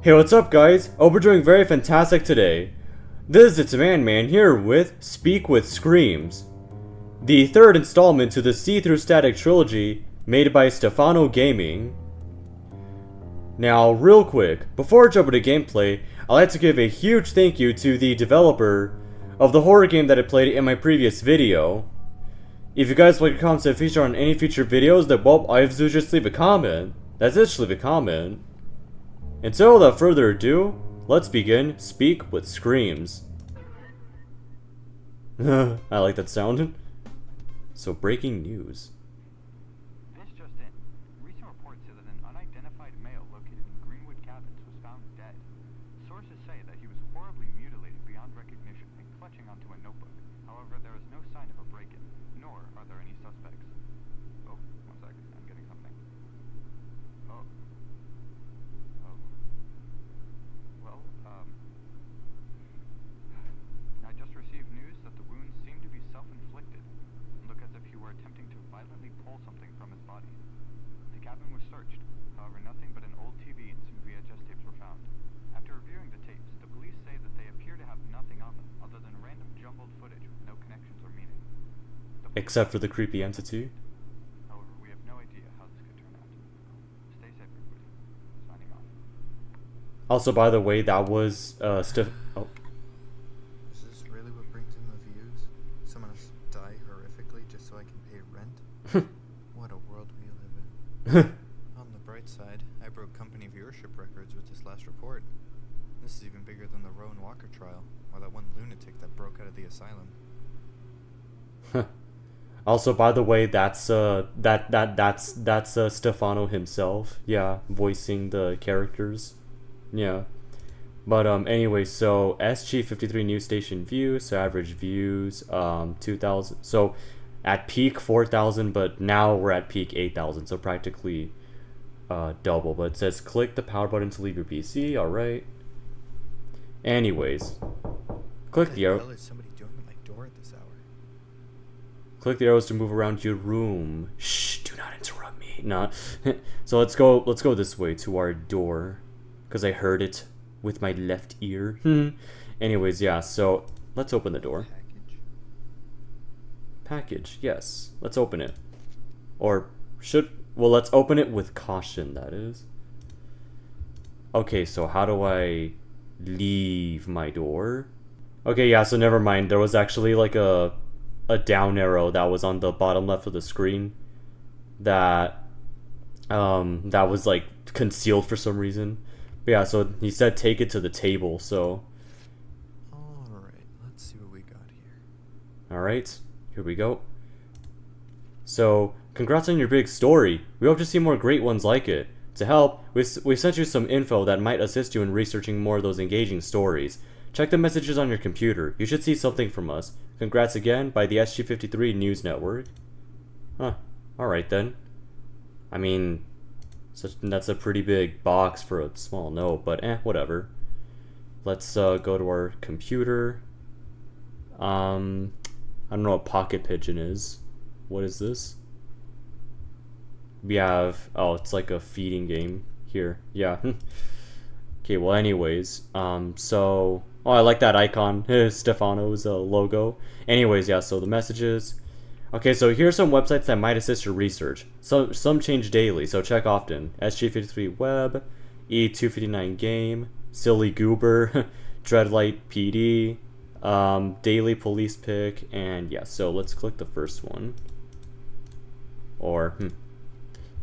Hey, what's up guys? Hope we're doing very fantastic today. This is It's Man here with Speak with Screams, the third installment to the See-Through Static trilogy made by Stefano Gaming. Now, real quick, before I jump into gameplay, I'd like to give a huge thank you to the developer of the horror game that I played in my previous video. If you guys like comments to feature on any future videos, then well, all you have to do is just leave a comment. That's it, just leave a comment. And so, without further ado, let's begin Speak with Screams. I like that sound. So, breaking news. This just in. Recent reports say that an unidentified male located in Greenwood Cabins was found dead. Sources say that he was horribly mutilated beyond recognition and clutching onto a notebook. However, there is no sign of a break-in, nor are there any suspects. Oh, one second. I'm getting something. Oh. Oh. Well, I just received news that the wounds seem to be self-inflicted and look as if he were attempting to violently pull something from his body. The cabin was searched, however nothing but an old TV and some VHS tapes were found. After reviewing the tapes, the police say that they appear to have nothing on them other than random jumbled footage with no connections or meaning. Except for the creepy entity. However, we have no idea how this could turn out. Stay safe, everybody. Signing off. Also, by the way, that was, Oh. Is this really what brings in the views? Someone else die horrifically just so I can pay rent? What a world we live in. On the bright side, I broke company viewership records with this last report. This is even bigger than the Rowan Walker trial, or that one lunatic that broke out of the asylum. Also, by the way, that's Stefano himself. Yeah, voicing the characters. Yeah. But anyway, so SG53 news station views, so average views 2,000. So at peak 4,000, but now we're at peak 8,000, so practically double. But it says click the power button to leave your PC. All right. Anyways, click the arrow. What the hell is somebody doing at my door at this hour? Click the arrows to move around your room. Shh, do not interrupt me. Nah. So let's go this way to our door, because I heard it with my left ear. Anyways, yeah, so let's open the door. Package, yes. Let's open it. Well, let's open it with caution, that is. Okay, so how do I leave my door? Okay, yeah, so never mind. There was actually like a down arrow that was on the bottom left of the screen that was like concealed for some reason. But yeah, so he said take it to the table, so Alright, let's see what we got here. alright, here we go. So, congrats on your big story. We hope to see more great ones like it. To help, we sent you some info that might assist you in researching more of those engaging stories. Check the messages on your computer. You should see something from us. Congrats again by the SG53 News Network. Huh, alright then. I mean, that's a pretty big box for a small note, but whatever. Let's go to our computer. I don't know what Pocket Pigeon is. What is this? We have, oh, it's like a feeding game here. Yeah. Okay, well anyways, so, oh, I like that icon, Stefano's logo. Anyways, yeah, so the messages. Okay, so here's some websites that might assist your research. Some change daily, so check often. SG53 Web, E259 Game, Silly Goober, Dreadlight PD, Daily Police Pick, and yeah, so let's click the first one. Or,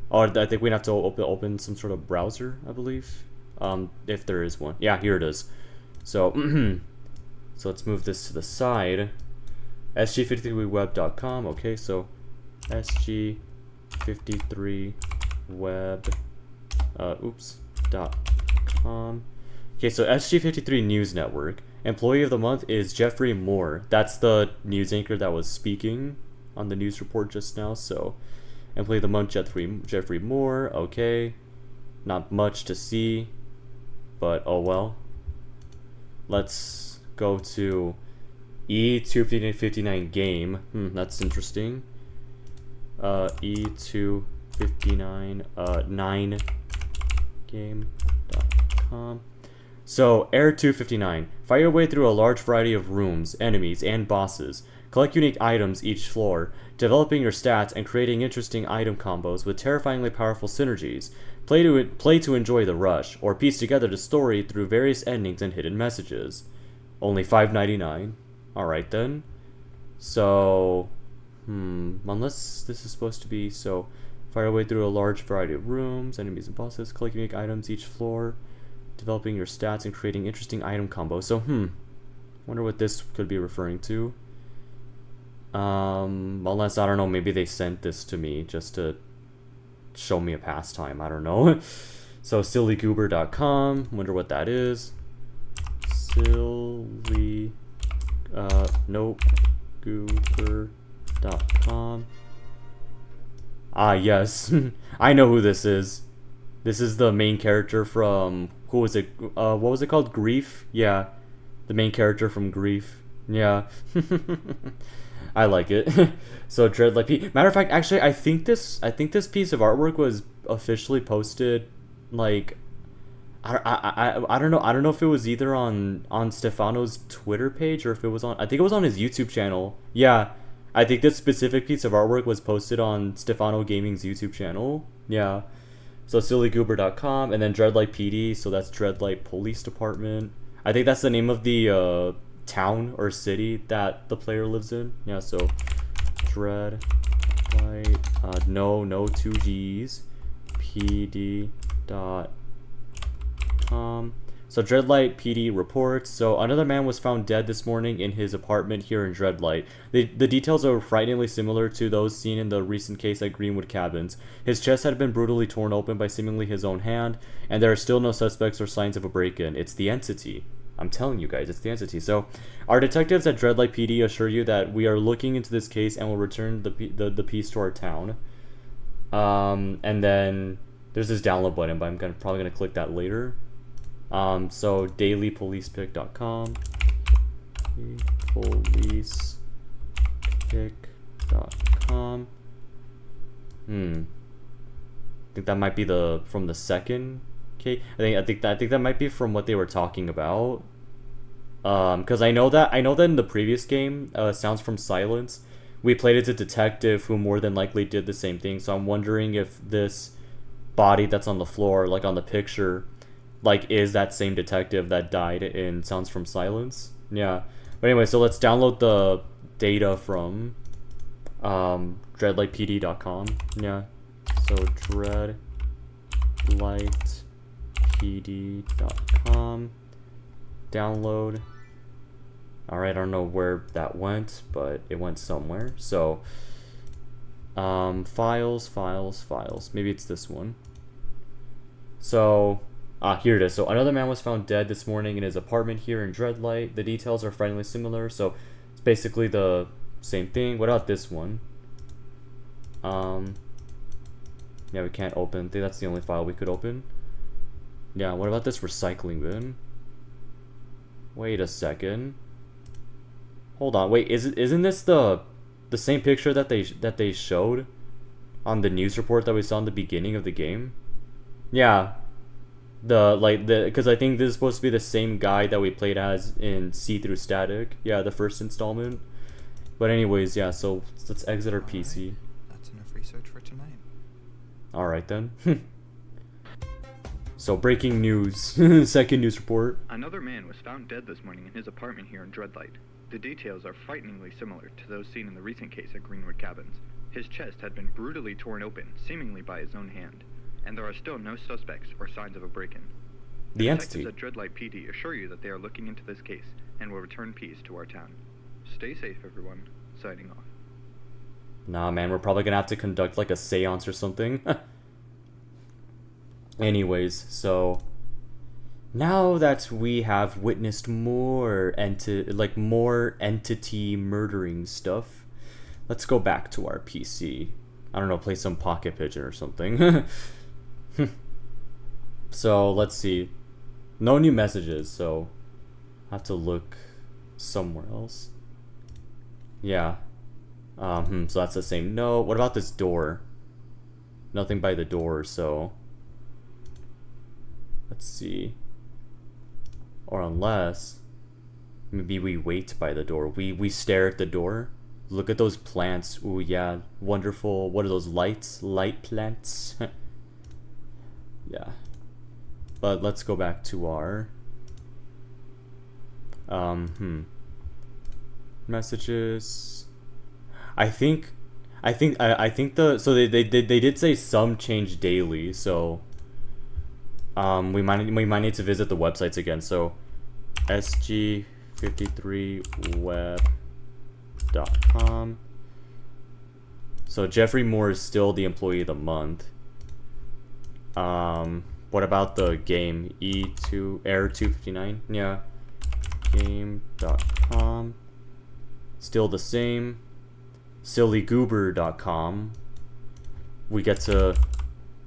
oh, I think we'd have to open some sort of browser, I believe. If there is one. Yeah, here it is. So, so let's move this to the side. SG53web.com. Okay, so SG53web. .com. Okay, so SG53 News Network. Employee of the month is Jeffrey Moore. That's the news anchor that was speaking on the news report just now. So, employee of the month, Jeffrey Moore. Okay, not much to see, but oh well. Let's go to E259 game. That's interesting. E259 9 game.com. gnarly.com. So, Air 259. Fight your way through a large variety of rooms, enemies, and bosses. Collect unique items each floor, developing your stats and creating interesting item combos with terrifyingly powerful synergies. Play to enjoy the rush, or piece together the story through various endings and hidden messages. Only $5.99. Alright then. So, unless this is supposed to be, so, fight your way through a large variety of rooms, enemies and bosses, collect unique items each floor, developing your stats and creating interesting item combos. So, wonder what this could be referring to. Unless, I don't know, maybe they sent this to me just to show me a pastime, I don't know. So, sillygoober.com, wonder what that is. Goober.com. Ah, yes. I know who this is. This is the main character from, who was it? What was it called? Grief? Yeah. The main character from Grief. Yeah. I like it. So Dreadlight. Matter of fact, actually, I think this piece of artwork was officially posted, like, I don't know. I don't know if it was either on Stefano's Twitter page or if it was on. I think it was on his YouTube channel. Yeah, I think this specific piece of artwork was posted on Stefano Gaming's YouTube channel. Yeah. So sillygoober.com and then Dreadlight PD. So that's Dreadlight Police Department. I think that's the name of the town or city that the player lives in. Yeah. So Dreadlight. No 2 G's. PD. So Dreadlight PD reports. So another man was found dead this morning in his apartment here in Dreadlight. The details are frighteningly similar to those seen in the recent case at Greenwood Cabins. His chest had been brutally torn open by seemingly his own hand, and there are still no suspects or signs of a break-in. It's the entity. I'm telling you guys, it's the entity. So our detectives at Dreadlight PD assure you that we are looking into this case and will return the piece to our town. And then there's this download button, but I'm probably gonna click that later. So dailypolicepick.com, policepick.com. I think that might be from the second case. I think that might be from what they were talking about. Because I know that in the previous game, Sounds from Silence, we played as a detective who more than likely did the same thing. So I'm wondering if this body that's on the floor, like on the picture, like is that same detective that died in Sounds from Silence. Yeah. But anyway, so let's download the data from dreadlightpd.com. Yeah. So dreadlightpd.com. Download. Alright, I don't know where that went, but it went somewhere. So files. Maybe it's this one. So here it is. So another man was found dead this morning in his apartment here in Dreadlight. The details are frighteningly similar, so it's basically the same thing. What about this one? Yeah, we can't open. I think that's the only file we could open. Yeah, what about this recycling bin? Wait a second. Hold on. Wait, isn't this the same picture that they showed on the news report that we saw in the beginning of the game? Yeah. Because I think this is supposed to be the same guy that we played as in See-Through Static. Yeah, the first installment. But anyways, yeah, so let's exit our PC. That's enough research for tonight. Alright then. So breaking news. Second news report. Another man was found dead this morning in his apartment here in Dreadlight. The details are frighteningly similar to those seen in the recent case at Greenwood Cabins. His chest had been brutally torn open, seemingly by his own hand, and there are still no suspects or signs of a break-in. The entity. Detectives at Dreadlight PD assure you that they are looking into this case and will return peace to our town. Stay safe, everyone. Signing off. Nah, man, we're probably gonna have to conduct like a seance or something. Anyways, so now that we have witnessed more entity murdering stuff, let's go back to our PC. I don't know, play some Pocket Pigeon or something. So let's see. No new messages, so I have to look somewhere else. Yeah. So that's the same. No, what about this door? Nothing by the door, so let's see. Or unless maybe we wait by the door. We stare at the door. Look at those plants. Ooh, yeah, wonderful. What are those lights? Light plants. Yeah. But let's go back to our messages. I think they did say some change daily, so we might need to visit the websites again. So sg53web.com. So Jeffrey Moore is still the employee of the month. What about the game? E2 Air 259? Yeah. Game.com. Still the same. Sillygoober.com. We get to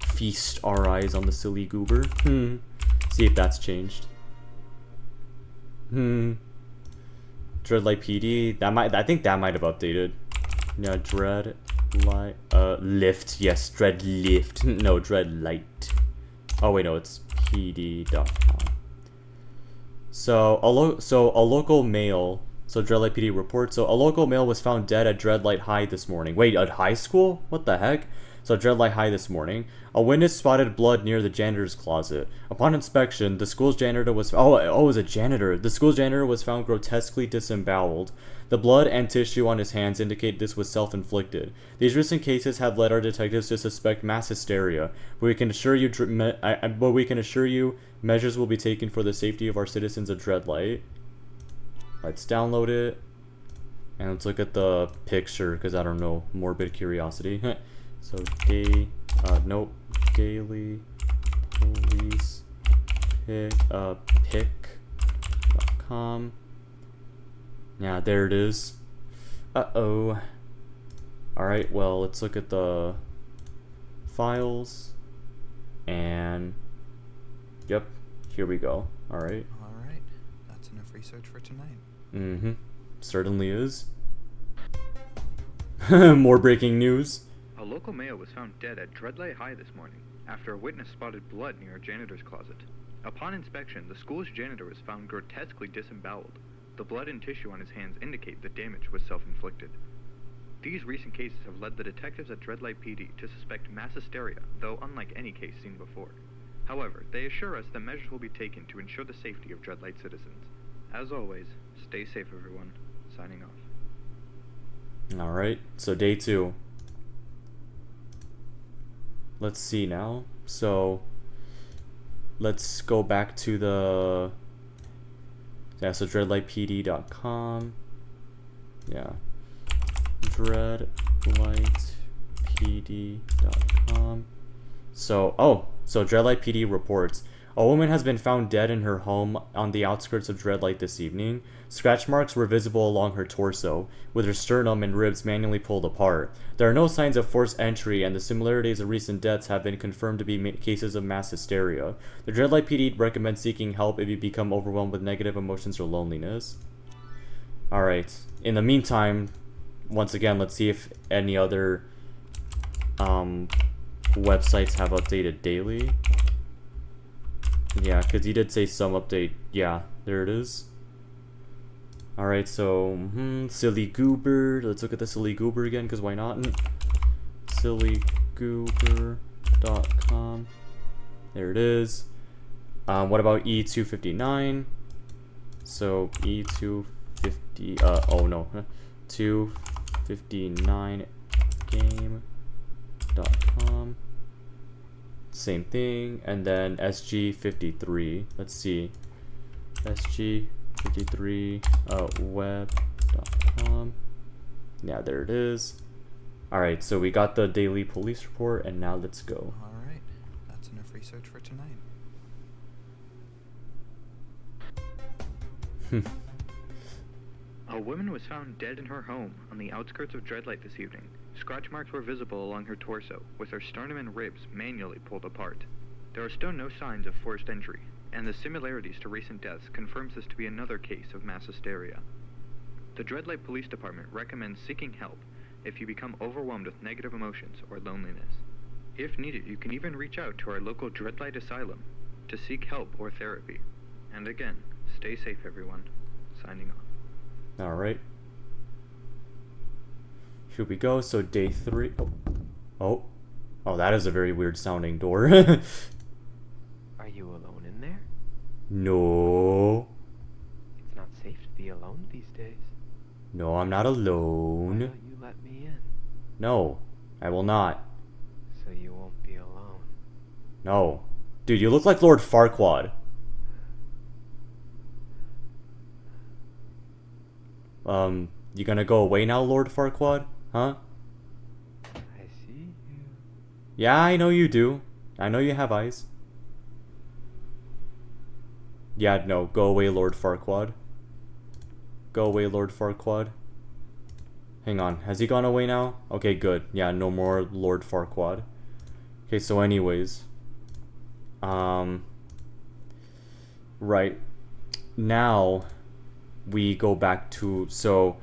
feast our eyes on the silly goober. See if that's changed. Dreadlight PD. I think that might have updated. Yeah, Dreadlight Lift. Yes, Dread Lift. No, Dreadlight. Oh wait, no, it's pd.com. So a local male. So Dreadlight PD report. So a local male was found dead at Dreadlight High this morning. Wait, at high school? What the heck? So Dreadlight High this morning. A witness spotted blood near the janitor's closet. Upon inspection, the school's janitor was... Oh, it was a janitor. The school's janitor was found grotesquely disemboweled. The blood and tissue on his hands indicate this was self-inflicted. These recent cases have led our detectives to suspect mass hysteria, but we can assure you measures will be taken for the safety of our citizens of Dreadlight. Let's download it. And let's look at the picture, because I don't know, morbid curiosity. So, daily police pic.com. Yeah, there it is. Uh-oh. Alright, well, let's look at the files. And, yep, here we go. Alright. Alright, that's enough research for tonight. Mm-hmm. Certainly is. More breaking news. A local male was found dead at Dreadlight High this morning after a witness spotted blood near a janitor's closet. Upon inspection, the school's janitor was found grotesquely disemboweled. The blood and tissue on his hands indicate the damage was self-inflicted. These recent cases have led the detectives at Dreadlight PD to suspect mass hysteria, though unlike any case seen before. However, they assure us that measures will be taken to ensure the safety of Dreadlight citizens. As always, stay safe everyone. Signing off. Alright, so day 2. Let's see now. So let's go back to the so dreadlightpd.com. Yeah. Dreadlightpd.com. So Dreadlight PD reports a woman has been found dead in her home on the outskirts of Dreadlight this evening. Scratch marks were visible along her torso, with her sternum and ribs manually pulled apart. There are no signs of forced entry, and the similarities of recent deaths have been confirmed to be cases of mass hysteria. The Dreadlight PD recommends seeking help if you become overwhelmed with negative emotions or loneliness. Alright, in the meantime, once again, let's see if any other websites have updated daily. Yeah, because he did say some update. Yeah, there it is. Alright, so, Silly Goober. Let's look at the Silly Goober again, because why not? Sillygoober.com. There it is. What about E259? So, E250, 259game.com. Same thing, and then SG53. Let's see, SG53 web.com. Yeah, there it is. Alright, so we got the daily police report, and now let's go. Alright, that's enough research for tonight. A woman was found dead in her home on the outskirts of Dreadlight this evening. Scratch marks were visible along her torso, with her sternum and ribs manually pulled apart. There are still no signs of forced entry, and the similarities to recent deaths confirms this to be another case of mass hysteria. The Dreadlight Police Department recommends seeking help if you become overwhelmed with negative emotions or loneliness. If needed, you can even reach out to our local Dreadlight Asylum to seek help or therapy. And again, Stay safe, everyone. Signing off. Alright. Here we go. So day 3. Oh. Oh, that is a very weird sounding door. Are you alone in there? No. It's not safe to be alone these days. No, I'm not Why alone. don't you let me in? No, I will not. So you won't be alone. No. Dude, you look like Lord Farquaad. You gonna go away now, Lord Farquaad? Huh? I see you. Yeah, I know you do. I know you have eyes. Yeah, no, go away, Lord Farquaad. Go away, Lord Farquaad. Hang on, has he gone away now? Okay, good. Yeah, no more Lord Farquaad. Okay, so anyways. Right. Now, we go back to, so,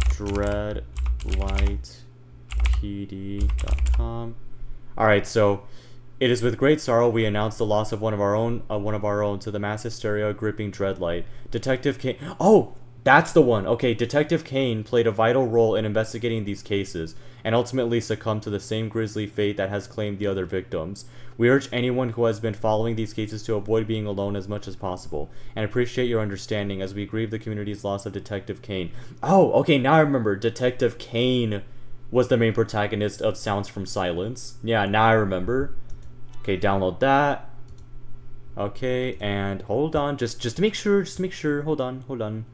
dreadlightpd.com. Alright, so, it is with great sorrow we announce the loss of one of our own to the mass hysteria gripping Dreadlight. Detective Kane. Oh, that's the one. Okay, Detective Kane played a vital role in investigating these cases and ultimately succumbed to the same grisly fate that has claimed the other victims. We urge anyone who has been following these cases to avoid being alone as much as possible and appreciate your understanding as we grieve the community's loss of Detective Kane. Oh, okay, now I remember. Detective Kane was the main protagonist of Sounds from Silence. Yeah, now I remember. Okay, download that. Okay, and hold on, just to make sure, hold on.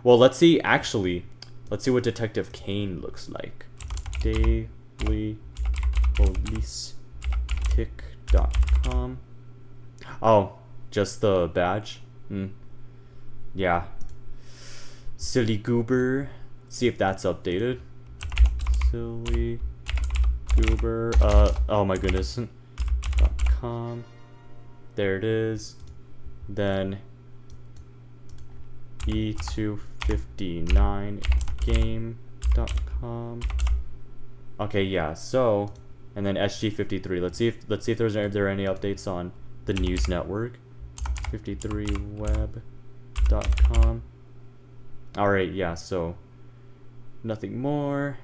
Well, let's see what Detective Kane looks like. dailypolicetick.com. Oh, just the badge? Yeah. Silly Goober. See if that's updated. Silly Goober. Oh my goodness. .com. There it is. Then e259game.com. Okay, yeah. So, and then SG53. Let's see if there are any updates on the news network. 53web.com. All right, yeah. So, nothing more.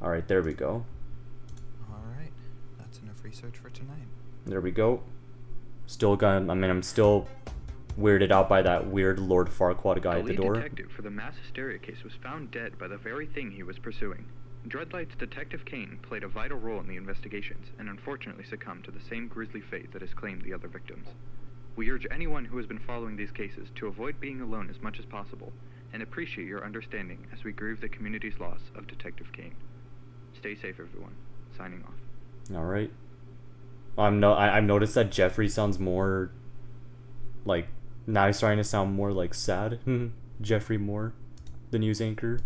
All right, there we go. Alright, that's enough research for tonight. There we go. I'm still weirded out by that weird Lord Farquaad guy at the lead door. detective for the mass hysteria case was found dead by the very thing he was pursuing. Dreadlight's Detective Kane played a vital role in the investigations and unfortunately succumbed to the same grisly fate that has claimed the other victims. We urge anyone who has been following these cases to avoid being alone as much as possible and appreciate your understanding as we grieve the community's loss of Detective Kane. Stay safe, everyone. Signing off. All right. I've noticed that Jeffrey sounds more like, now he's starting to sound more like sad. Jeffrey Moore, the news anchor.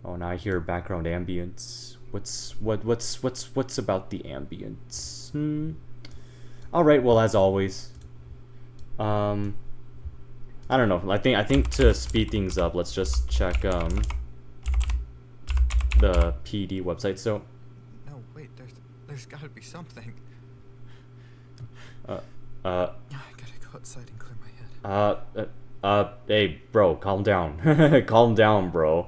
Oh, now I hear background ambience. What's about the ambience? All right. Well, as always, I don't know. I think to speed things up, let's just check the PD website. So. No, wait, there's gotta be something. I gotta go outside and clear my head. Hey, bro, calm down. Calm down, bro.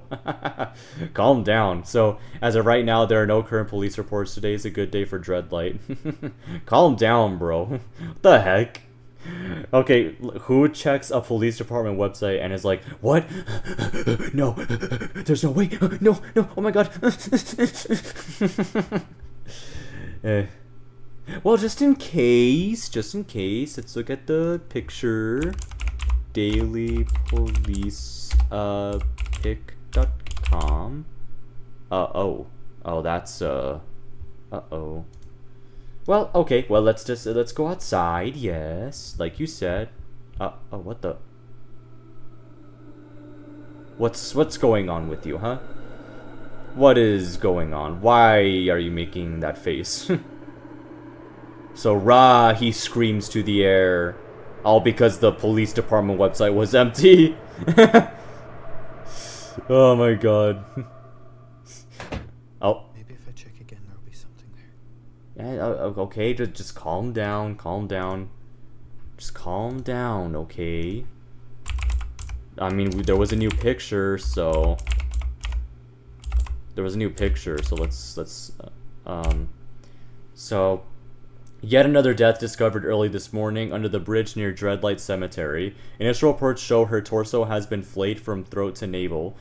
Calm down. So, as of right now, there are no current police reports. Today is a good day for Dreadlight. Calm down, bro. What the heck? Okay, who checks a police department website and is like, what? No, there's no way. No, oh my god. Well, just in case, let's look at the picture. dailypolicepic.com. Oh, that's uh-oh. Well, okay, well, let's go outside. Yes, like you said. Oh, what the? What's going on with you, huh? What is going on? Why are you making that face? So, rah, he screams to the air. All because the police department website was empty. Oh my god. Oh. Maybe if I check again, there'll be something there. Yeah, okay, just calm down. Just calm down, okay? I mean, there was a new picture, so... There was a new picture, so so... Yet another death discovered early this morning under the bridge near Dreadlight Cemetery. Initial reports show her torso has been flayed from throat to navel.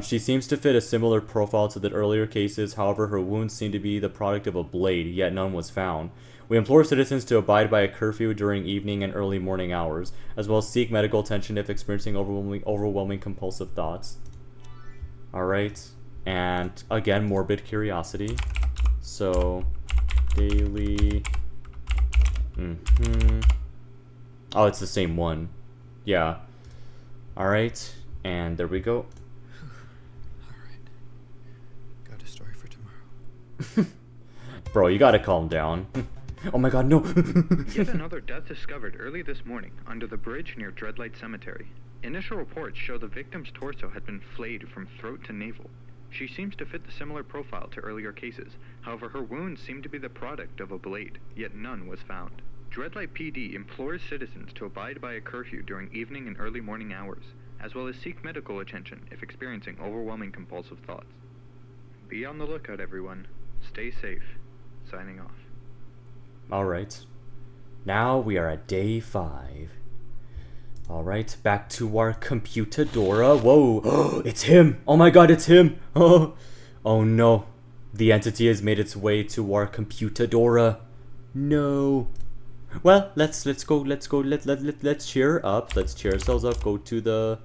She seems to fit a similar profile to the earlier cases, however her wounds seem to be the product of a blade, yet none was found. We implore citizens to abide by a curfew during evening and early morning hours, as well as seek medical attention if experiencing overwhelming compulsive thoughts. Alright, and again, morbid curiosity. So, daily... Oh, it's the same one. Yeah. Alright, and there we go. Alright. Got a story for tomorrow. Bro, you gotta calm down. Oh my god, no! Yet another death discovered early this morning under the bridge near Dreadlight Cemetery. Initial reports show the victim's torso had been flayed from throat to navel. She seems to fit the similar profile to earlier cases, however her wounds seem to be the product of a blade, yet none was found. Dreadlight PD implores citizens to abide by a curfew during evening and early morning hours, as well as seek medical attention if experiencing overwhelming compulsive thoughts. Be on the lookout, everyone. Stay safe. Signing off. Alright. Now we are at day 5. Alright, back to our computadora. Whoa, it's him! Oh my god, it's him! Oh no. The entity has made its way to our computadora. No. Well, let's cheer up. Let's cheer ourselves up. Go to the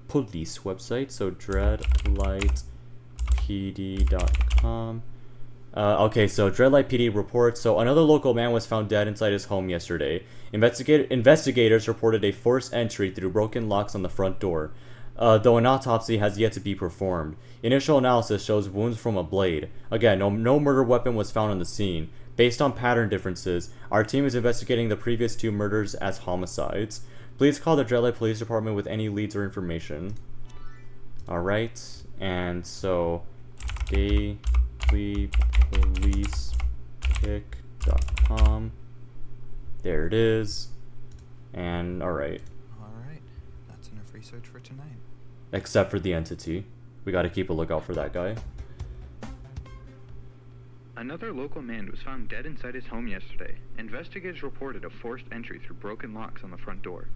police website. So dreadlightpd.com. Okay, so Dreadlight PD reports, so another local man was found dead inside his home yesterday. Investigators reported a forced entry through broken locks on the front door, though an autopsy has yet to be performed. Initial analysis shows wounds from a blade. Again, no murder weapon was found on the scene. Based on pattern differences, our team is investigating the previous 2 murders as homicides. Please call the Dreadlight Police Department with any leads or information. Alright, and so... dailypolicepick.com. There it is. And alright. Alright, that's enough research for tonight. Except for the entity. We gotta keep a lookout for that guy. Another local man was found dead inside his home yesterday. Investigators reported a forced entry through broken locks on the front door.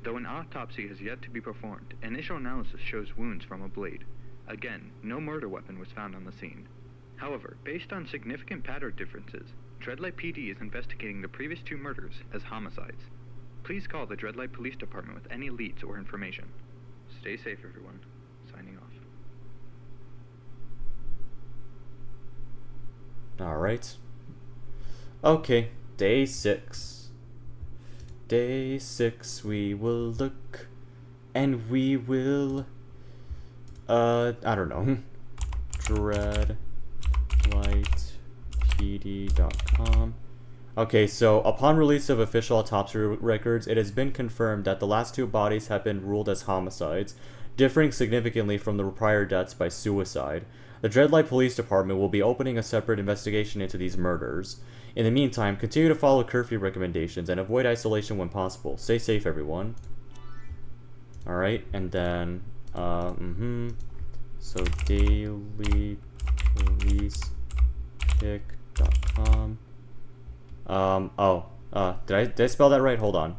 Though an autopsy has yet to be performed, initial analysis shows wounds from a blade. Again, no murder weapon was found on the scene. However, based on significant pattern differences, Dreadlight PD is investigating the previous 2 murders as homicides. Please call the Dreadlight Police Department with any leads or information. Stay safe, everyone. Signing off. Alright. Okay, day 6. Day 6, we will look, and we will, I don't know, dreadlightpd.com. Okay, so upon release of official autopsy records, it has been confirmed that the last 2 bodies have been ruled as homicides, differing significantly from the prior deaths by suicide. The Dreadlight Police Department will be opening a separate investigation into these murders. In the meantime, continue to follow curfew recommendations and avoid isolation when possible. Stay safe, everyone. Alright, and then, so dailypolicepick.com. Did I spell that right? Hold on.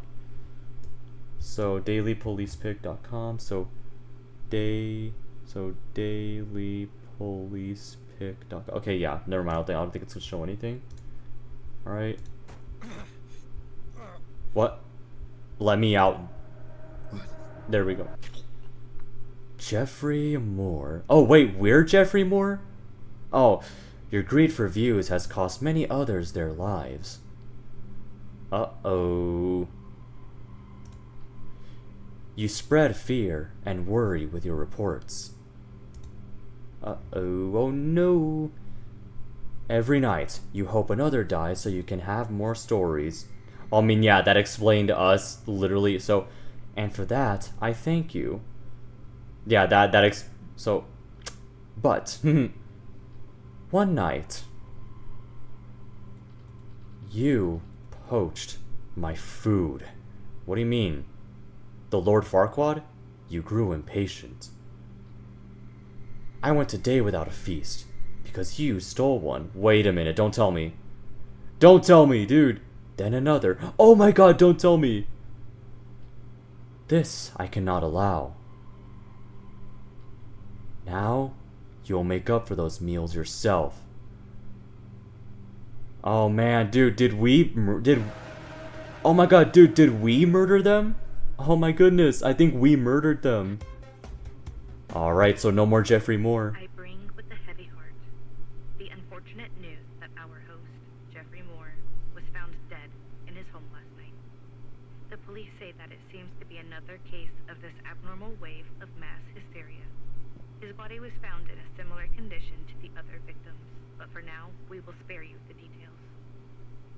So dailypolicepick.com. So dailypolicepick.com. Okay, yeah, never mind. I don't think it's gonna show anything. Alright. What? Let me out. There we go. Jeffrey Moore. Oh, wait, we're Jeffrey Moore? Oh, your greed for views has cost many others their lives. Uh-oh. You spread fear and worry with your reports. Uh-oh, oh no. Every night, you hope another dies so you can have more stories. I mean, yeah, that explained to us, literally, so... And for that, I thank you. Yeah, but, one night, you poached My food. What do you mean? The Lord Farquaad? You grew impatient. I went a day without a feast, because you stole one. Wait a minute, don't tell me. Don't tell me, dude. Then another. Oh my god, don't tell me. This I cannot allow. Now, you'll make up for those meals yourself. Oh man, dude, oh my god, dude, did we murder them? Oh my goodness, I think we murdered them. Alright, so no more Jeffrey Moore. I bring with a heavy heart the unfortunate news that our host, Jeffrey Moore, was found dead in his home last night. The police say that it seems to be another case of this abnormal wave of mass hysteria. His body was found in a similar condition to the other victims, but for now, we will spare you the details.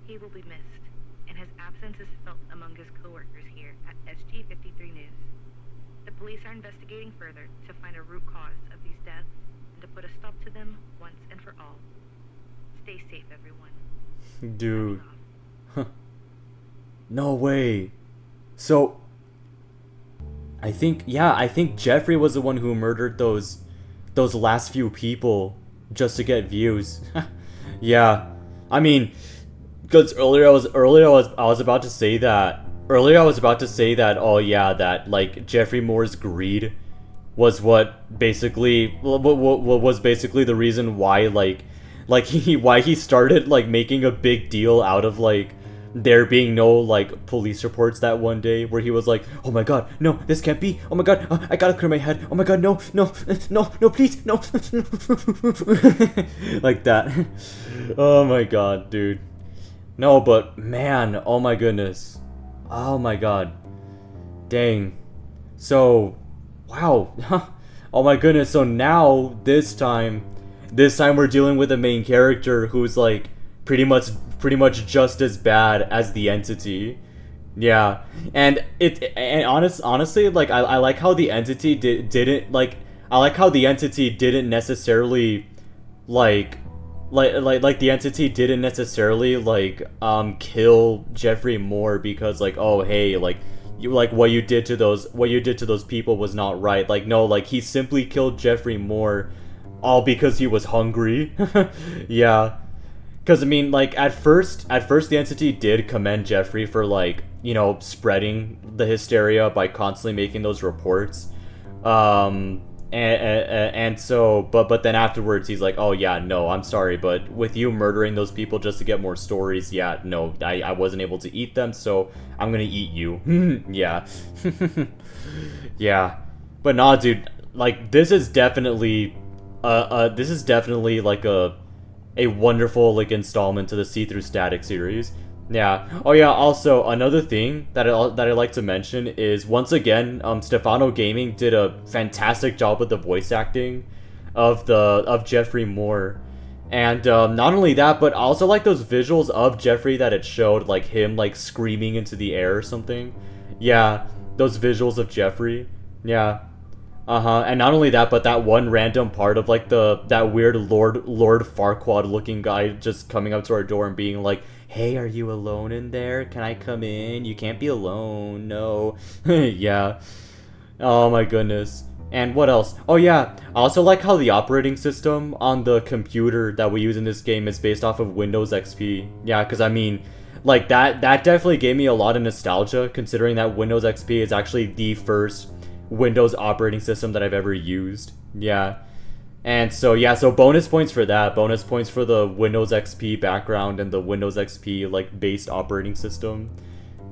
He will be missed, and his absence is felt among his coworkers here at SG53 News. The police are investigating further to find a root cause of these deaths and to put a stop to them once and for all. Stay safe, everyone. Dude. No way. So, I think Jeffrey was the one who murdered those last few people just to get views. Yeah. I mean, because earlier I was about to say that oh yeah, that like Jeffrey Moore's greed was what basically was basically the reason why why he started like making a big deal out of like there being no like police reports that one day, where he was like, oh my god, no, this can't be, oh my god, I gotta clear my head, oh my god, no, please, no. Like that. Oh my god, dude. No, but man, oh my goodness. Oh my god. Dang. So, wow. Oh my goodness, so now this time we're dealing with a main character who's like pretty much just as bad as the entity. Yeah. And honestly, like I like how the entity didn't necessarily the entity didn't necessarily kill Jeffrey Moore because like, oh hey, like you, like what you did to those people was not right. Like no, like he simply killed Jeffrey Moore all because he was hungry. Yeah. Because, I mean, like, at first the entity did commend Jeffrey for, like, you know, spreading the hysteria by constantly making those reports. And so, but then afterwards he's like, oh, yeah, no, I'm sorry, but with you murdering those people just to get more stories, yeah, no, I wasn't able to eat them, so I'm gonna eat you. Yeah. Yeah. But nah, dude, like, this is definitely, like, a wonderful like installment to the See-Through Static series. Yeah. Oh yeah, also another thing that I like to mention is once again Stefano Gaming did a fantastic job with the voice acting of Jeffrey Moore. And not only that, but also like those visuals of Jeffrey that it showed, like him like screaming into the air or something. Yeah, those visuals of Jeffrey. Yeah. And not only that, but that one random part of like that weird Lord Farquaad looking guy just coming up to our door and being like, hey, are you alone in there? Can I come in? You can't be alone, no. Yeah. Oh my goodness. And what else? Oh yeah, I also like how the operating system on the computer that we use in this game is based off of Windows XP. Yeah, because I mean, like that definitely gave me a lot of nostalgia, considering that Windows XP is actually the first Windows operating system that I've ever used. Yeah. And so yeah, so bonus points for that, bonus points for the Windows XP background and the Windows XP like based operating system.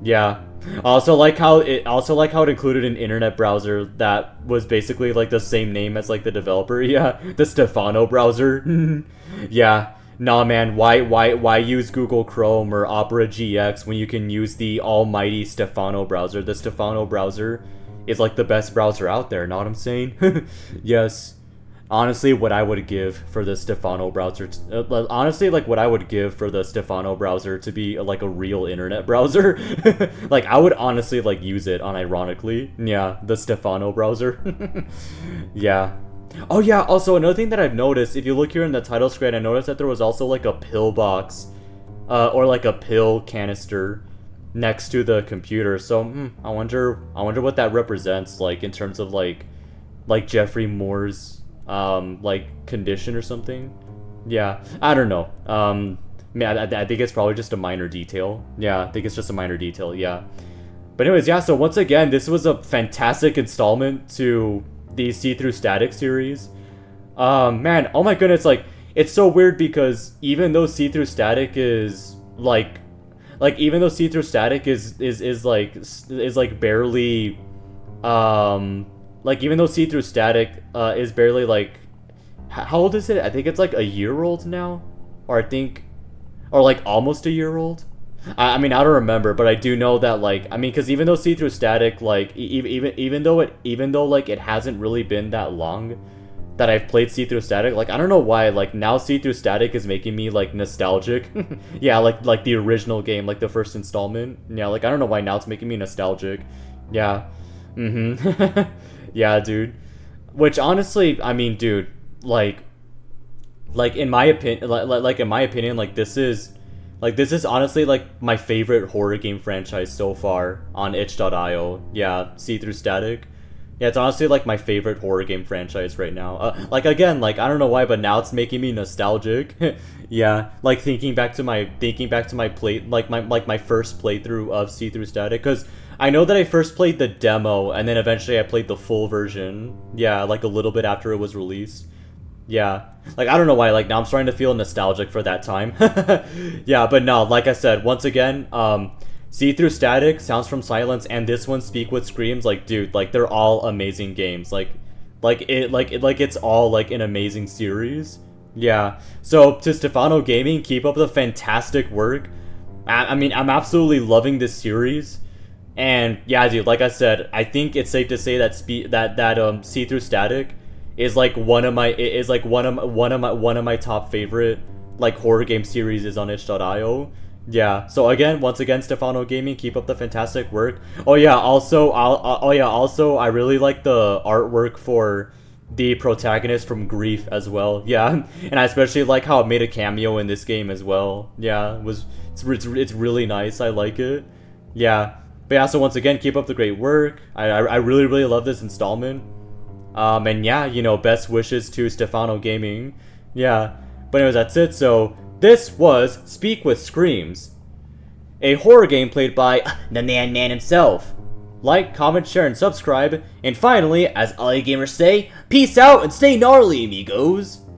Yeah. I also like how it included an internet browser that was basically like the same name as like the developer. Yeah, the Stefano browser. Yeah. Nah man, why use Google Chrome or Opera GX when you can use the almighty Stefano browser? The Stefano browser is like the best browser out there, know what I'm saying? Yes. Honestly, what I would give for the Stefano browser to be like a real internet browser. Like I would honestly like use it unironically. Yeah, the Stefano browser. Yeah. Oh yeah, also another thing that I've noticed, if you look here in the title screen, I noticed that there was also like a pill box or like a pill canister next to the computer. So I wonder what that represents, like in terms of like Jeffrey Moore's like condition or something. Yeah, I don't know. I think it's probably just a minor detail. Yeah, I think it's just a minor detail. Yeah. But anyways, yeah, so once again, this was a fantastic installment to the See-Through Static series. Man, oh my goodness, like, it's so weird because even though See-Through Static is, like even though See-Through Static is like barely, like, even though See-Through Static, is barely, like, how old is it? I think it's, like, a year old now? Or like, almost a year old? I mean, I don't remember, but I do know that, like, I mean, because even though See-Through Static, like, even though like it hasn't really been that long that I've played See-Through Static, like, I don't know why, like, now See-Through Static is making me, like, nostalgic. Yeah, like the original game, like the first installment. Yeah, like, I don't know why now it's making me nostalgic. Yeah. Yeah, dude. Which honestly, I mean, dude, like in my opinion, like this is honestly like my favorite horror game franchise so far on itch.io. Yeah, See-Through Static. Yeah, it's honestly like my favorite horror game franchise right now. Like, again, like, I don't know why, but now it's making me nostalgic. Yeah, like thinking back to my my first playthrough of See-Through Static, because I know that I first played the demo and then eventually I played the full version. Yeah, like a little bit after it was released. Yeah, like, I don't know why, like, now I'm starting to feel nostalgic for that time. Yeah, but no, like I said, once again, See-Through Static, Sounds from Silence, and this one, Speak with Screams, like, dude, like, they're all amazing games. It's all, like, an amazing series. Yeah, so, to Stefano Gaming, keep up the fantastic work. I mean, I'm absolutely loving this series. And, yeah, dude, like I said, I think it's safe to say that See-Through Static is like one of my top favorite, like, horror game series is on itch.io. Yeah, so again, once again, Stefano Gaming, keep up the fantastic work. Oh yeah, also I really like the artwork for the protagonist from Grief as well. Yeah, and I especially like how it made a cameo in this game as well. Yeah, it's really nice. I like it. Yeah, but yeah, so once again, keep up the great work. I really love this installment. And yeah, you know, best wishes to Stefano Gaming. Yeah, but anyways, that's it. So this was Speak with Screams, a horror game played by the man himself. Like, comment, share, and subscribe. And finally, as all you gamers say, peace out and stay gnarly, amigos.